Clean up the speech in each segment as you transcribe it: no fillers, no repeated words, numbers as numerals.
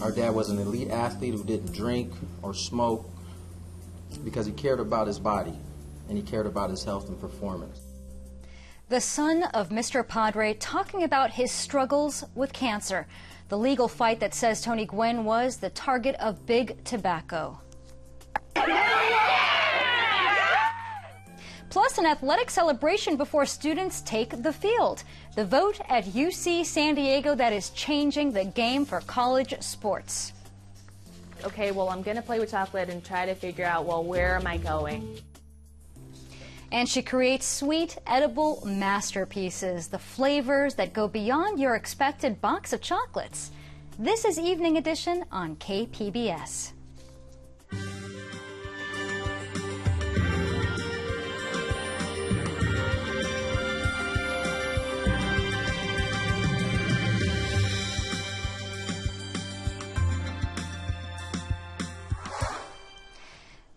Our dad was an elite athlete who didn't drink or smoke because he cared about his body and he cared about his health and performance. The son of Mr. Padre talking about his struggles with cancer, the legal fight that says Tony Gwynn was the target of big tobacco. Plus, an athletic celebration before students take the field. The vote at UC San Diego that is changing the game for college sports. Okay, well, I'm going to play with chocolate and try to figure out, well, where am I going? And she creates sweet, edible masterpieces, the flavors that go beyond your expected box of chocolates. This is Evening Edition on KPBS.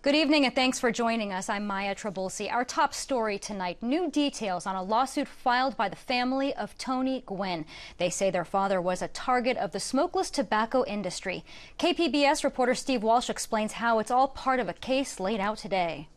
Good evening and thanks for joining us. I'm Maya Trabulsi. Our top story tonight, new details on a lawsuit filed by the family of Tony Gwynn. They say their father was a target of the smokeless tobacco industry. KPBS reporter Steve Walsh explains how it's all part of a case laid out today.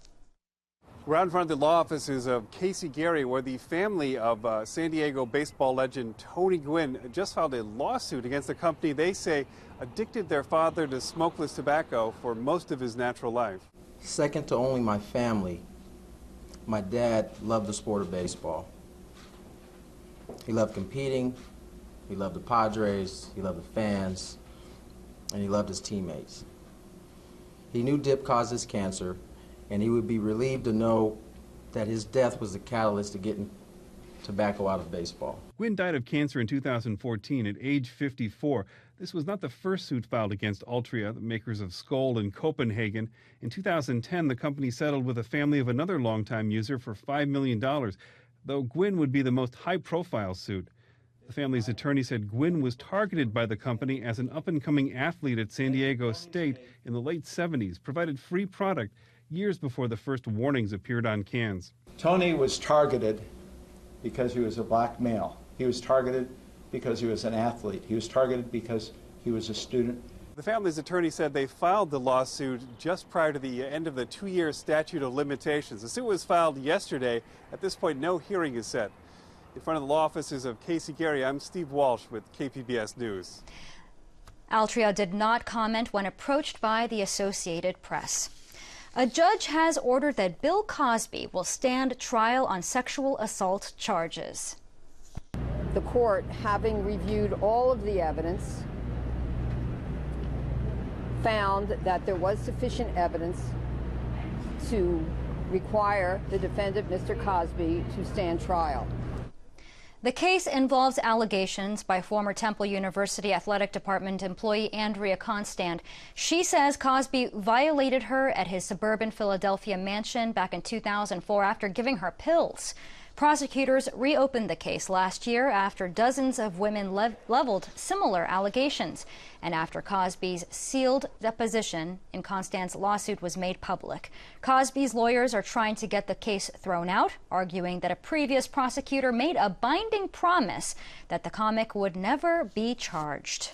We're out in front of the law offices of Casey Gary, where the family of San Diego baseball legend Tony Gwynn just filed a lawsuit against the company they say addicted their father to smokeless tobacco for most of his natural life. Second to only my family, my dad loved the sport of baseball. He loved competing, he loved the Padres, he loved the fans, and he loved his teammates. He knew dip causes cancer, and he would be relieved to know that his death was the catalyst to getting tobacco out of baseball. Gwynn died of cancer in 2014 at age 54. This was not the first suit filed against Altria, the makers of Skoal in Copenhagen. In 2010, the company settled with a family of another longtime user for $5 million, though Gwynn would be the most high-profile suit. The family's attorney said Gwynn was targeted by the company as an up-and-coming athlete at San Diego State in the late 70s, provided free product years before the first warnings appeared on cans. Tony was targeted because he was a black male. He was targeted because he was an athlete. He was targeted because he was a student. The family's attorney said they filed the lawsuit just prior to the end of the 2-year statute of limitations. The suit was filed yesterday. At this point, no hearing is set. In front of the law offices of Casey Gary, I'm Steve Walsh with KPBS News. Altria did not comment when approached by the Associated Press. A judge has ordered that Bill Cosby will stand trial on sexual assault charges. The court, having reviewed all of the evidence, found that there was sufficient evidence to require the defendant, Mr. Cosby, to stand trial. The case involves allegations by former Temple University Athletic Department employee Andrea Constand. She says Cosby violated her at his suburban Philadelphia mansion back in 2004 after giving her pills. Prosecutors reopened the case last year after dozens of women leveled similar allegations and after Cosby's sealed deposition in Constand's lawsuit was made public. Cosby's lawyers are trying to get the case thrown out, arguing that a previous prosecutor made a binding promise that the comic would never be charged.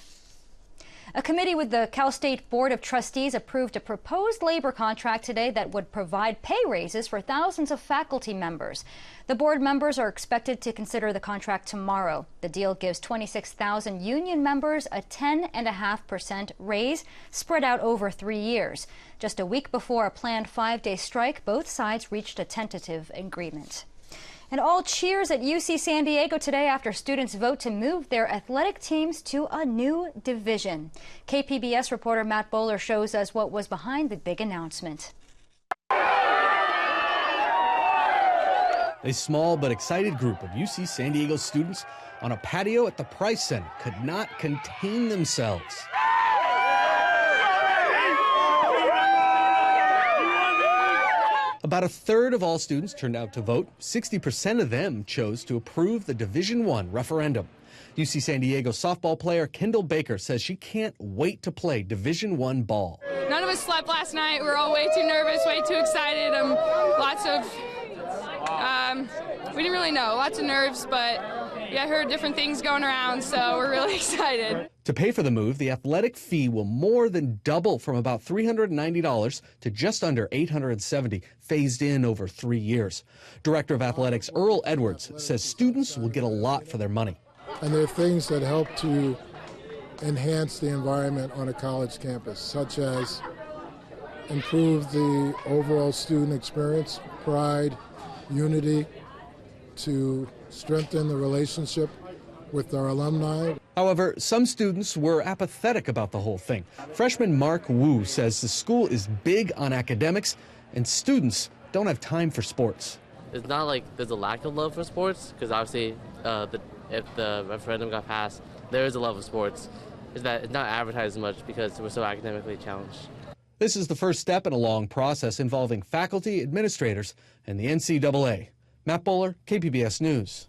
A committee with the Cal State Board of Trustees approved a proposed labor contract today that would provide pay raises for thousands of faculty members. The board members are expected to consider the contract tomorrow. The deal gives 26,000 union members a 10.5% raise spread out over 3 years. Just a week before a planned 5-day strike, both sides reached a tentative agreement. And all cheers at UC San Diego today after students vote to move their athletic teams to a new division. KPBS reporter Matt Bowler shows us what was behind the big announcement. A small but excited group of UC San Diego students on a patio at the Price Center could not contain themselves. About a third of all students turned out to vote. 60% of them chose to approve the Division I referendum. UC San Diego softball player Kendall Baker says she can't wait to play Division I ball. None of us slept last night. We were all way too nervous, way too excited. We didn't really know. Lots of nerves, but I heard different things going around, so we're really excited. To pay for the move, the athletic fee will more than double from about $390 to just under $870, phased in over 3 years. Director of Athletics Earl Edwards says students will get a lot for their money. And there are things that help to enhance the environment on a college campus, such as improve the overall student experience, pride, unity, to strengthen the relationship with our alumni. However, some students were apathetic about the whole thing. Freshman Mark Wu says the school is big on academics and students don't have time for sports. It's not like there's a lack of love for sports, because obviously if the referendum got passed, there is a love of sports. It's that it's not advertised as much because we're so academically challenged. This is the first step in a long process involving faculty, administrators, and the NCAA. Matt Bowler, KPBS News.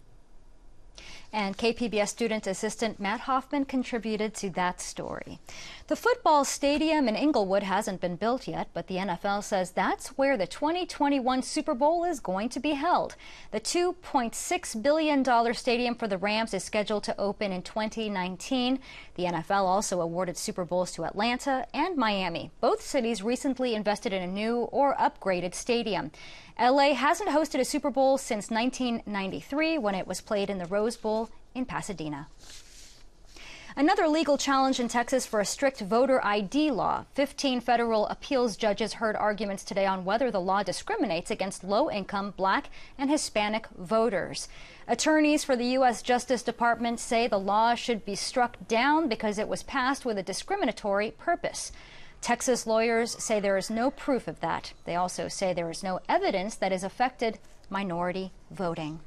And KPBS student assistant Matt Hoffman contributed to that story. The football stadium in Inglewood hasn't been built yet, but the NFL says that's where the 2021 Super Bowl is going to be held. The $2.6 billion stadium for the Rams is scheduled to open in 2019. The NFL also awarded Super Bowls to Atlanta and Miami. Both cities recently invested in a new or upgraded stadium. LA hasn't hosted a Super Bowl since 1993 when it was played in the Rose Bowl in Pasadena. Another legal challenge in Texas for a strict voter ID law. 15 federal appeals judges heard arguments today on whether the law discriminates against low-income Black and Hispanic voters. Attorneys for the U.S. Justice Department say the law should be struck down because it was passed with a discriminatory purpose. Texas lawyers say there is no proof of that. They also say there is no evidence that has affected minority voting.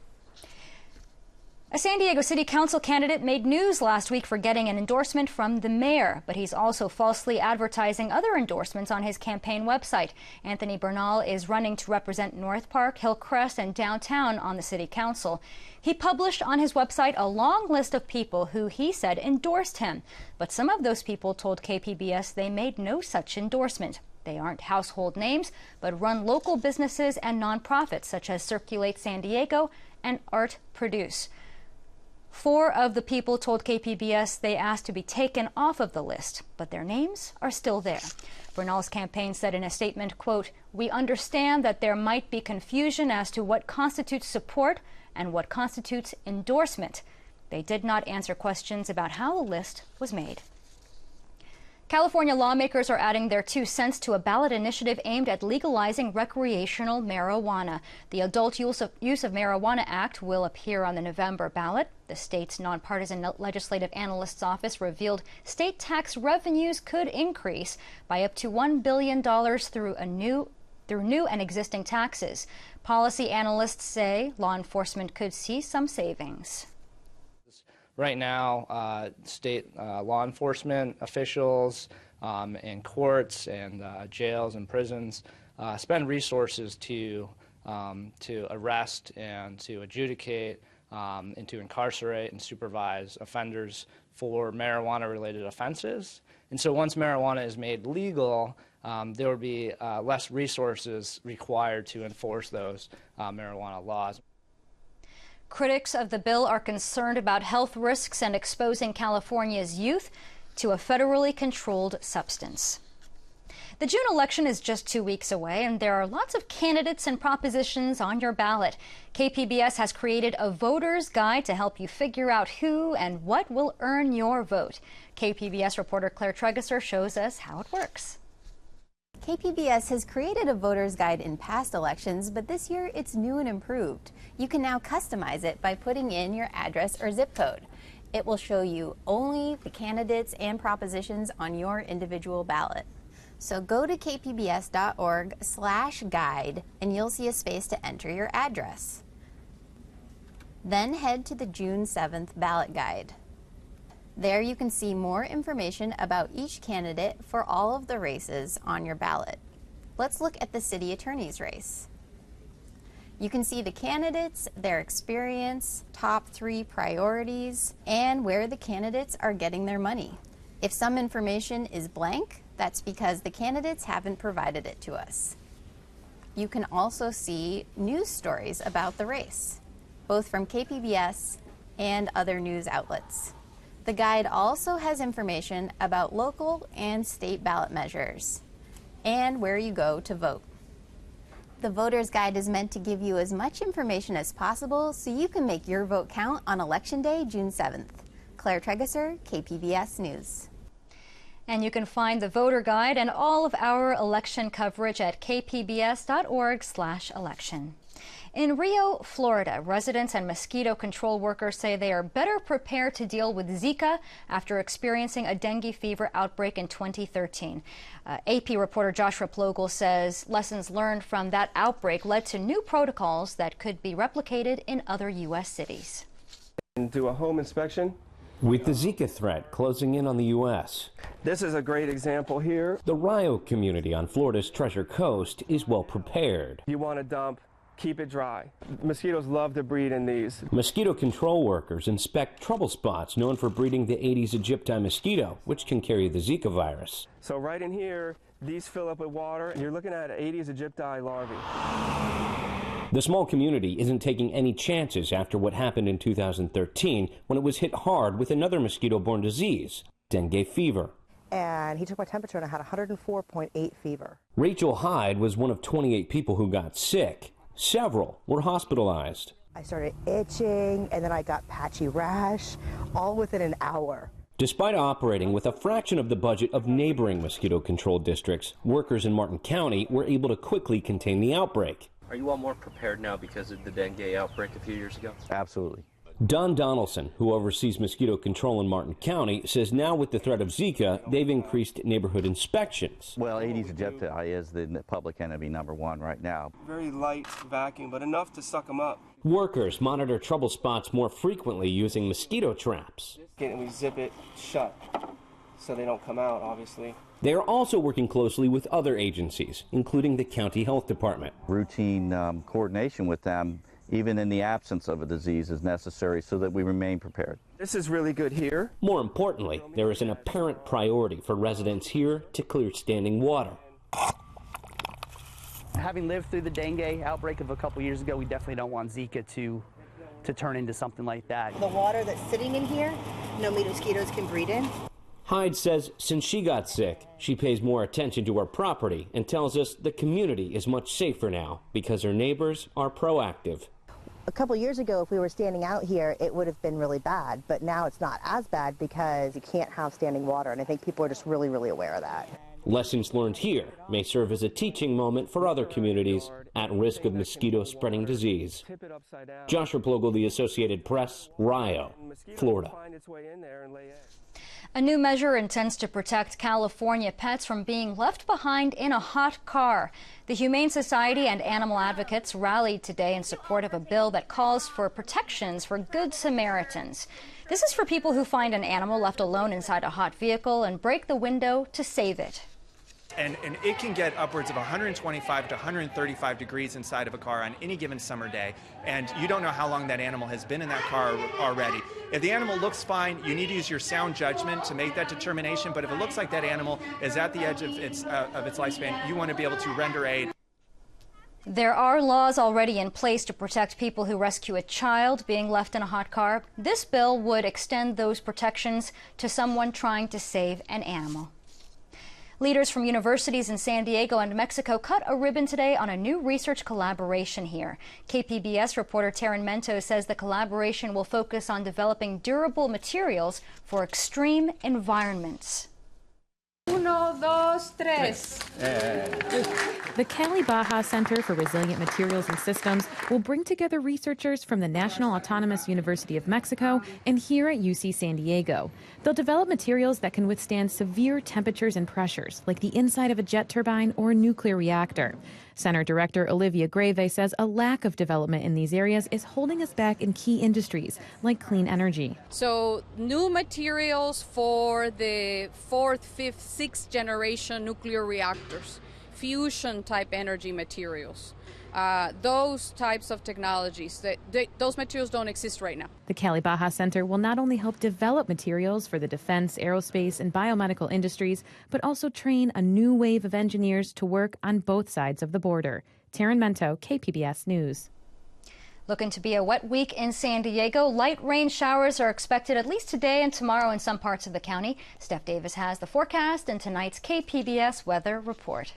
A San Diego City Council candidate made news last week for getting an endorsement from the mayor, but he's also falsely advertising other endorsements on his campaign website. Anthony Bernal is running to represent North Park, Hillcrest, and downtown on the City Council. He published on his website a long list of people who he said endorsed him, but some of those people told KPBS they made no such endorsement. They aren't household names, but run local businesses and nonprofits such as Circulate San Diego and Art Produce. 4 of the people told KPBS they asked to be taken off of the list, but their names are still there. Bernal's campaign said in a statement, quote, "We understand that there might be confusion as to what constitutes support and what constitutes endorsement." They did not answer questions about how the list was made. California lawmakers are adding their 2 cents to a ballot initiative aimed at legalizing recreational marijuana. The Adult Use of Marijuana Act will appear on the November ballot. The state's nonpartisan legislative analyst's office revealed state tax revenues could increase by up to $1 billion through new and existing taxes. Policy analysts say law enforcement could see some savings. Right now, state law enforcement officials and courts and jails and prisons spend resources to arrest and to adjudicate and to incarcerate and supervise offenders for marijuana-related offenses. And so once marijuana is made legal, there will be less resources required to enforce those marijuana laws. Critics of the bill are concerned about health risks and exposing California's youth to a federally controlled substance. The June election is just 2 weeks away, and there are lots of candidates and propositions on your ballot. KPBS has created a voter's guide to help you figure out who and what will earn your vote. KPBS reporter Claire Tregesser shows us how it works. KPBS has created a voter's guide in past elections, but this year it's new and improved. You can now customize it by putting in your address or zip code. It will show you only the candidates and propositions on your individual ballot. So go to kpbs.org/guide and you'll see a space to enter your address. Then head to the June 7th ballot guide. There you can see more information about each candidate for all of the races on your ballot. Let's look at the city attorney's race. You can see the candidates, their experience, top 3 priorities, and where the candidates are getting their money. If some information is blank, that's because the candidates haven't provided it to us. You can also see news stories about the race, both from KPBS and other news outlets. The guide also has information about local and state ballot measures and where you go to vote. The voter's guide is meant to give you as much information as possible so you can make your vote count on Election Day, June 7th. Claire Tregesser, KPBS News. And you can find the voter guide and all of our election coverage at kpbs.org/election. In Rio, Florida, residents and mosquito control workers say they are better prepared to deal with Zika after experiencing a dengue fever outbreak in 2013. AP reporter Joshua Plogel says lessons learned from that outbreak led to new protocols that could be replicated in other U.S. cities. And do a home inspection. With the Zika threat closing in on the U.S., this is a great example here. The Rio community on Florida's Treasure Coast is well prepared. You want to dump, keep it dry. Mosquitoes love to breed in these. Mosquito control workers inspect trouble spots known for breeding the Aedes aegypti mosquito, which can carry the Zika virus. So right in here, these fill up with water. You're looking at Aedes aegypti larvae. The small community isn't taking any chances after what happened in 2013 when it was hit hard with another mosquito-borne disease, dengue fever. And he took my temperature and I had 104.8 fever. Rachel Hyde was one of 28 people who got sick. Several were hospitalized. I started itching and then I got patchy rash, all within an hour. Despite operating with a fraction of the budget of neighboring mosquito control districts, workers in Martin County were able to quickly contain the outbreak. Are you all more prepared now because of the dengue outbreak a few years ago? Absolutely. Don Donaldson, who oversees mosquito control in Martin County, says now with the threat of Zika, they've increased neighborhood inspections. Well, Aedes aegypti is the public enemy #1 right now. Very light vacuum, but enough to suck them up. Workers monitor trouble spots more frequently using mosquito traps. And we zip it shut so they don't come out, obviously. They are also working closely with other agencies, including the county health department. Routine coordination with them, even in the absence of a disease, is necessary so that we remain prepared. This is really good here. More importantly, there is an apparent priority for residents here to clear standing water. Having lived through the dengue outbreak of a couple years ago, we definitely don't want Zika to turn into something like that. The water that's sitting in here, no mosquitoes can breed in. Hyde says since she got sick, she pays more attention to her property and tells us the community is much safer now because her neighbors are proactive. A couple years ago, if we were standing out here, it would have been really bad, but now it's not as bad because you can't have standing water, and I think people are just really, really aware of that. Lessons learned here may serve as a teaching moment for other communities at risk of mosquito-spreading disease. Joshua Plogel, The Associated Press, Rio, Florida. A new measure intends to protect California pets from being left behind in a hot car. The Humane Society and animal advocates rallied today in support of a bill that calls for protections for Good Samaritans. This is for people who find an animal left alone inside a hot vehicle and break the window to save it. And it can get upwards of 125 to 135 degrees inside of a car on any given summer day, and you don't know how long that animal has been in that car already. If the animal looks fine, you need to use your sound judgment to make that determination, but if it looks like that animal is at the edge of its lifespan, you want to be able to render aid. There are laws already in place to protect people who rescue a child being left in a hot car. This bill would extend those protections to someone trying to save an animal. Leaders from universities in San Diego and Mexico cut a ribbon today on a new research collaboration here. KPBS reporter Taryn Mento says the collaboration will focus on developing durable materials for extreme environments. Uno, dos, tres. The Cali Baja Center for Resilient Materials and Systems will bring together researchers from the National Autonomous University of Mexico and here at UC San Diego. They'll develop materials that can withstand severe temperatures and pressures, like the inside of a jet turbine or a nuclear reactor. Center Director Olivia Greve says a lack of development in these areas is holding us back in key industries like clean energy. So new materials for the 4th, 5th, 6th generation nuclear reactors, fusion type energy materials, those types of technologies, those materials don't exist right now. The Cali Baja Center will not only help develop materials for the defense, aerospace, and biomedical industries, but also train a new wave of engineers to work on both sides of the border. Taryn Mento, KPBS News. Looking to be a wet week in San Diego. Light rain showers are expected at least today and tomorrow in some parts of the county. Steph Davis has the forecast in tonight's KPBS weather report.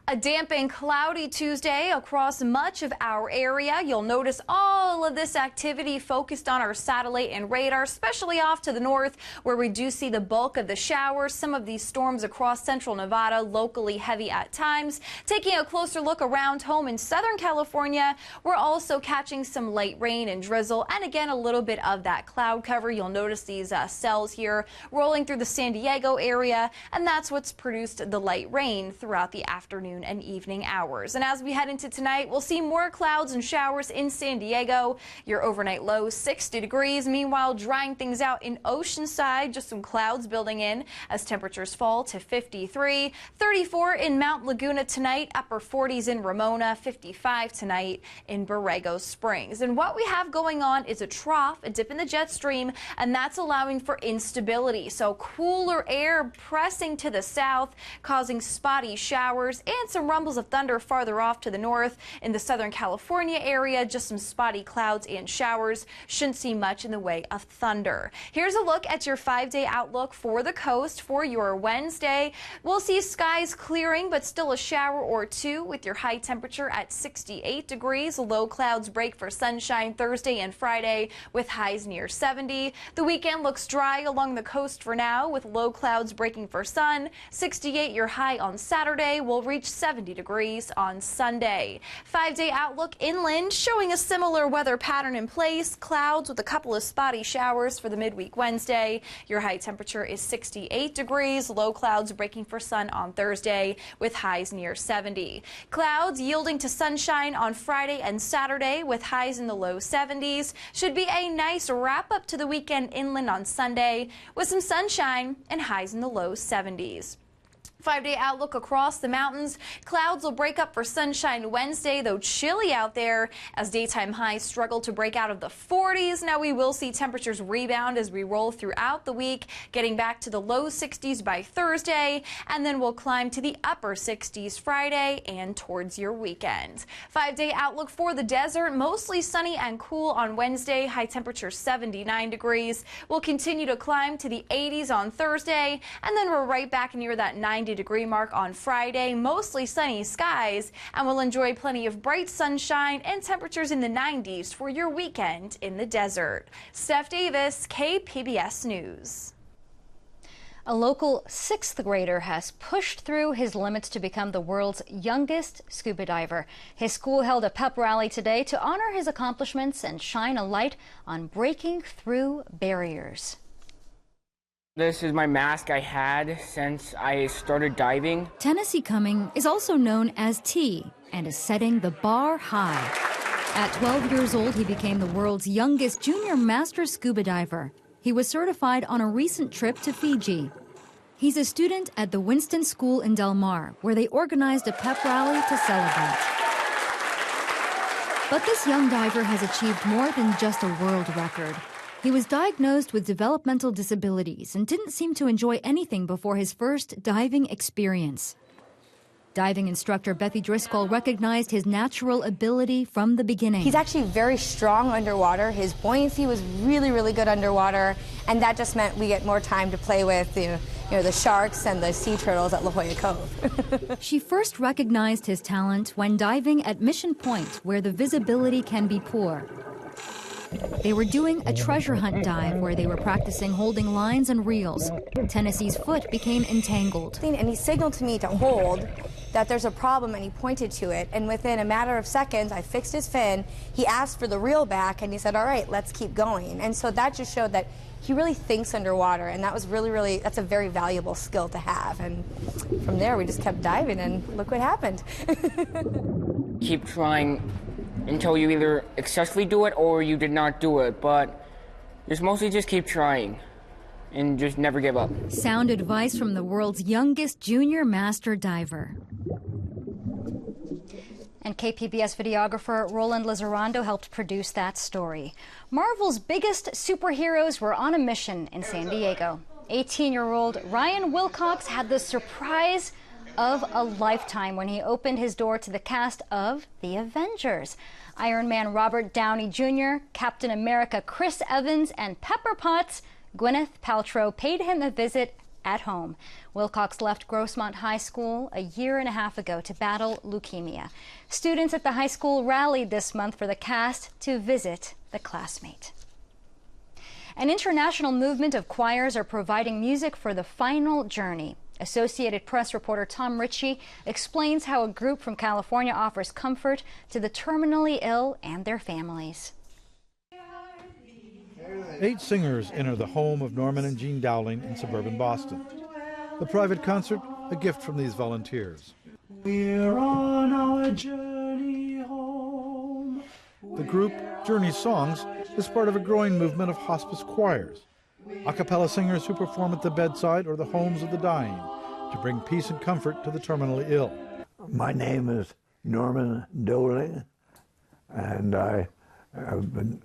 A damp and cloudy Tuesday across much of our area. You'll notice all of this activity focused on our satellite and radar, especially off to the north where we do see the bulk of the showers. Some of these storms across central Nevada, locally heavy at times. Taking a closer look around home in Southern California, we're also catching some light rain and drizzle, and again a little bit of that cloud cover. You'll notice these cells here rolling through the San Diego area, and that's what's produced the light rain throughout the afternoon and evening hours. And as we head into tonight, we'll see more clouds and showers in San Diego. Your overnight low 60 degrees. Meanwhile, drying things out in Oceanside, just some clouds building in as temperatures fall to 53. 34 in Mount Laguna tonight, upper 40s in Ramona, 55 tonight in Borrego Springs. And what we have going on is a trough, a dip in the jet stream, and that's allowing for instability. So cooler air pressing to the south, causing spotty showers and some rumbles of thunder farther off to the north. In the Southern California area, just some spotty clouds and showers. Shouldn't see much in the way of thunder. Here's a look at your 5-day outlook for the coast for your Wednesday. We'll see skies clearing, but still a shower or two with your high temperature at 68 degrees. Low clouds break for sunshine Thursday and Friday with highs near 70. The weekend looks dry along the coast for now with low clouds breaking for sun. 68 your high on Saturday. Will reach 70 degrees on Sunday. 5-day outlook inland showing a similar weather pattern in place. Clouds with a couple of spotty showers for the midweek Wednesday. Your high temperature is 68 degrees. Low clouds breaking for sun on Thursday with highs near 70. Clouds yielding to sunshine on Friday and Saturday with highs in the low 70s. Should be a nice wrap up to the weekend inland on Sunday with some sunshine and highs in the low 70s. 5-day outlook across the mountains. Clouds will break up for sunshine Wednesday, though chilly out there as daytime highs struggle to break out of the 40s. Now we will see temperatures rebound as we roll throughout the week, getting back to the low 60s by Thursday, and then we'll climb to the upper 60s Friday and towards your weekend. 5-day outlook for the desert, mostly sunny and cool on Wednesday, high temperature 79 degrees. We'll continue to climb to the 80s on Thursday, and then we're right back near that 90-degree mark on Friday. Mostly sunny skies, and we'll enjoy plenty of bright sunshine and temperatures in the 90s for your weekend in the desert. Steph Davis, KPBS News. A local 6th grader has pushed through his limits to become the world's youngest scuba diver. His school held a pep rally today to honor his accomplishments and shine a light on breaking through barriers. This is my mask I had since I started diving. Tennessee Cumming is also known as T and is setting the bar high. At 12 years old, he became the world's youngest junior master scuba diver. He was certified on a recent trip to Fiji. He's a student at the Winston School in Del Mar, where they organized a pep rally to celebrate. But this young diver has achieved more than just a world record. He was diagnosed with developmental disabilities and didn't seem to enjoy anything before his first diving experience. Diving instructor Bethy Driscoll recognized his natural ability from the beginning. He's actually very strong underwater. His buoyancy was really, really good underwater, and that just meant we get more time to play with the sharks and the sea turtles at La Jolla Cove. She first recognized his talent when diving at Mission Point, where the visibility can be poor. They were doing a treasure hunt dive where they were practicing holding lines and reels. Tennessee's foot became entangled. And he signaled to me to hold, that there's a problem, and he pointed to it. And within a matter of seconds, I fixed his fin. He asked for the reel back, and he said, all right, let's keep going. And so that just showed that he really thinks underwater, and that was really, that's a very valuable skill to have. And from there, we just kept diving, and look what happened. Keep trying until you either successfully do it or you did not do it, but just mostly just keep trying and just never give up. Sound advice from the world's youngest junior master diver. And KPBS videographer Roland Lizarrando helped produce that story. Marvel's biggest superheroes were on a mission in San Diego. 18-year-old Ryan Wilcox had the surprise of a lifetime when he opened his door to the cast of The Avengers. Iron Man Robert Downey Jr., Captain America Chris Evans, and Pepper Potts Gwyneth Paltrow paid him a visit at home. Wilcox left Grossmont High School a year and a half ago to battle leukemia. Students at the high school rallied this month for the cast to visit the classmate. An international movement of choirs are providing music for the final journey. Associated Press reporter Tom Ritchie explains how a group from California offers comfort to the terminally ill and their families. 8 singers enter the home of Norman and Jean Dowling in suburban Boston. The private concert, a gift from these volunteers. We're on our journey home. The group, Journey Songs, is part of a growing movement of hospice choirs, a cappella singers who perform at the bedside or the homes of the dying to bring peace and comfort to the terminally ill. My name is Norman Dowling, and I have been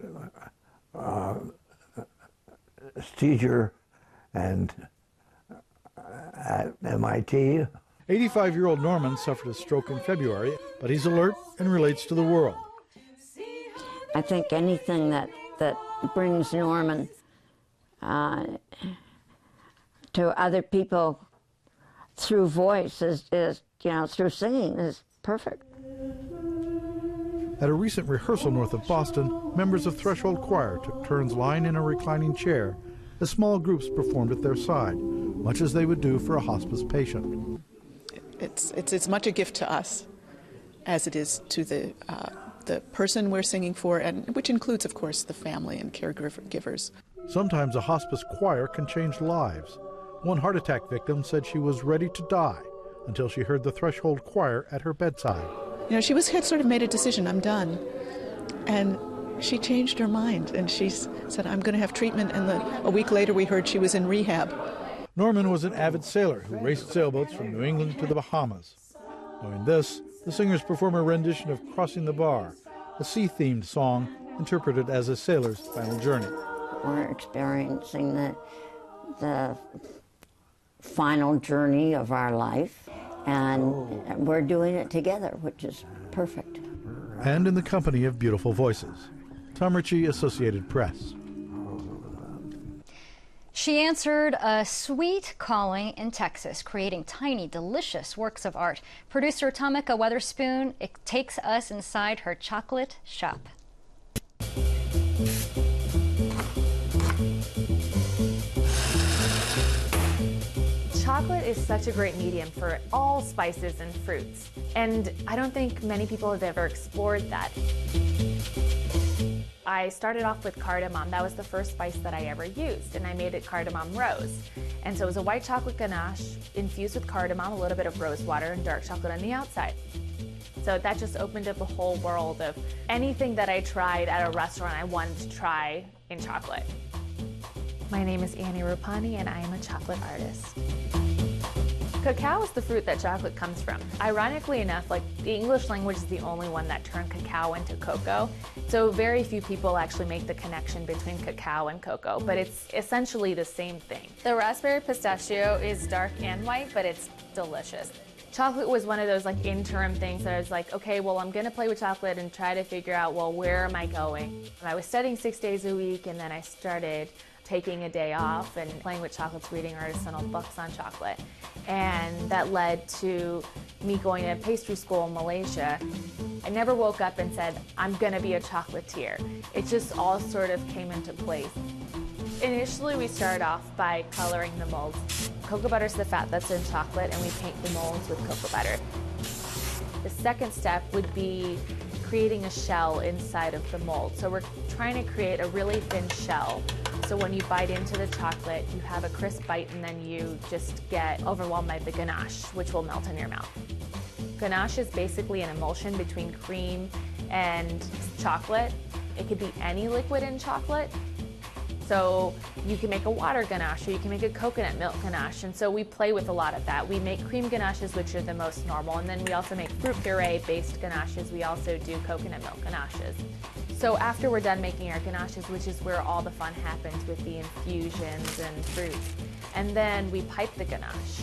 teacher and at MIT. 85-year-old Norman suffered a stroke in February, but he's alert and relates to the world. I think anything that brings Norman to other people through voice is through singing is perfect. At a recent rehearsal north of Boston, members of Threshold Choir took turns lying in a reclining chair as small groups performed at their side, much as they would do for a hospice patient. It's as much a gift to us as it is to the person we're singing for, and which includes, of course, the family and caregivers. Sometimes a hospice choir can change lives. One heart attack victim said she was ready to die until she heard the Threshold Choir at her bedside. She had sort of made a decision, I'm done. And she changed her mind, and she said, I'm going to have treatment, and a week later we heard she was in rehab. Norman was an avid sailor who raced sailboats from New England to the Bahamas. Knowing this, the singers perform a rendition of Crossing the Bar, a sea-themed song interpreted as a sailor's final journey. We're experiencing the final journey of our life, and we're doing it together, which is perfect. And in the company of beautiful voices. Tom Ritchie, Associated Press. She answered a sweet calling in Texas, creating tiny, delicious works of art. Producer Tamika Weatherspoon takes us inside her chocolate shop. Chocolate is such a great medium for all spices and fruits, and I don't think many people have ever explored that. I started off with cardamom. That was the first spice that I ever used, and I made it cardamom rose. And so it was a white chocolate ganache infused with cardamom, a little bit of rose water, and dark chocolate on the outside. So that just opened up a whole world of anything that I tried at a restaurant I wanted to try in chocolate. My name is Annie Rupani, and I am a chocolate artist. Cacao is the fruit that chocolate comes from. Ironically enough, the English language is the only one that turned cacao into cocoa. So very few people actually make the connection between cacao and cocoa, but it's essentially the same thing. The raspberry pistachio is dark and white, but it's delicious. Chocolate was one of those interim things that I was like, okay, well, I'm gonna play with chocolate and try to figure out, well, where am I going? I was studying 6 days a week, and then I started taking a day off and playing with chocolates, reading artisanal books on chocolate. And that led to me going to pastry school in Malaysia. I never woke up and said, I'm gonna be a chocolatier. It just all sort of came into place. Initially, we started off by coloring the molds. Cocoa butter is the fat that's in chocolate, and we paint the molds with cocoa butter. The second step would be creating a shell inside of the mold. So we're trying to create a really thin shell. So when you bite into the chocolate, you have a crisp bite, and then you just get overwhelmed by the ganache, which will melt in your mouth. Ganache is basically an emulsion between cream and chocolate. It could be any liquid in chocolate. So you can make a water ganache, or you can make a coconut milk ganache, and so we play with a lot of that. We make cream ganaches, which are the most normal, and then we also make fruit puree-based ganaches. We also do coconut milk ganaches. So after we're done making our ganaches, which is where all the fun happens with the infusions and fruits, and then we pipe the ganache.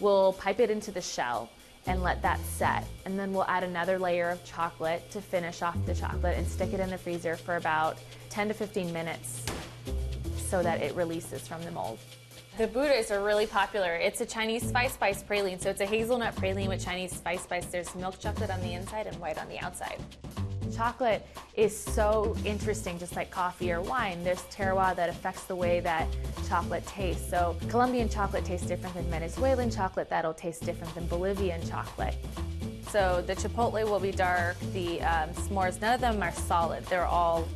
We'll pipe it into the shell and let that set. And then we'll add another layer of chocolate to finish off the chocolate and stick it in the freezer for about 10 to 15 minutes so that it releases from the mold. The Buddhas are really popular. It's a Chinese spice praline, so it's a hazelnut praline with Chinese spice. There's milk chocolate on the inside and white on the outside. Chocolate is so interesting, just like coffee or wine. There's terroir that affects the way that chocolate tastes. So Colombian chocolate tastes different than Venezuelan chocolate. That'll taste different than Bolivian chocolate. So the chipotle will be dark. The s'mores, none of them are solid. They're all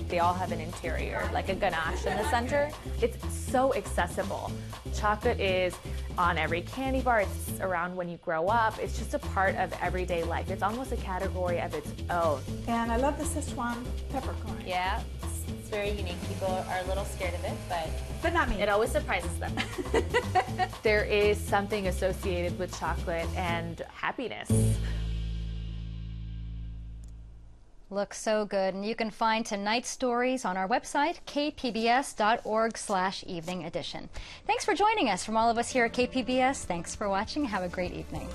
they all have an interior, like a ganache in the center. It's so accessible. Chocolate is on every candy bar. It's around when you grow up. It's just a part of everyday life. It's almost a category of its own. And I love the Szechuan peppercorn. Yeah, it's very unique. People are a little scared of it, but not me. It always surprises them. There is something associated with chocolate and happiness. Looks so good. And you can find tonight's stories on our website, kpbs.org/evening edition. Thanks for joining us. From all of us here at KPBS, thanks for watching. Have a great evening.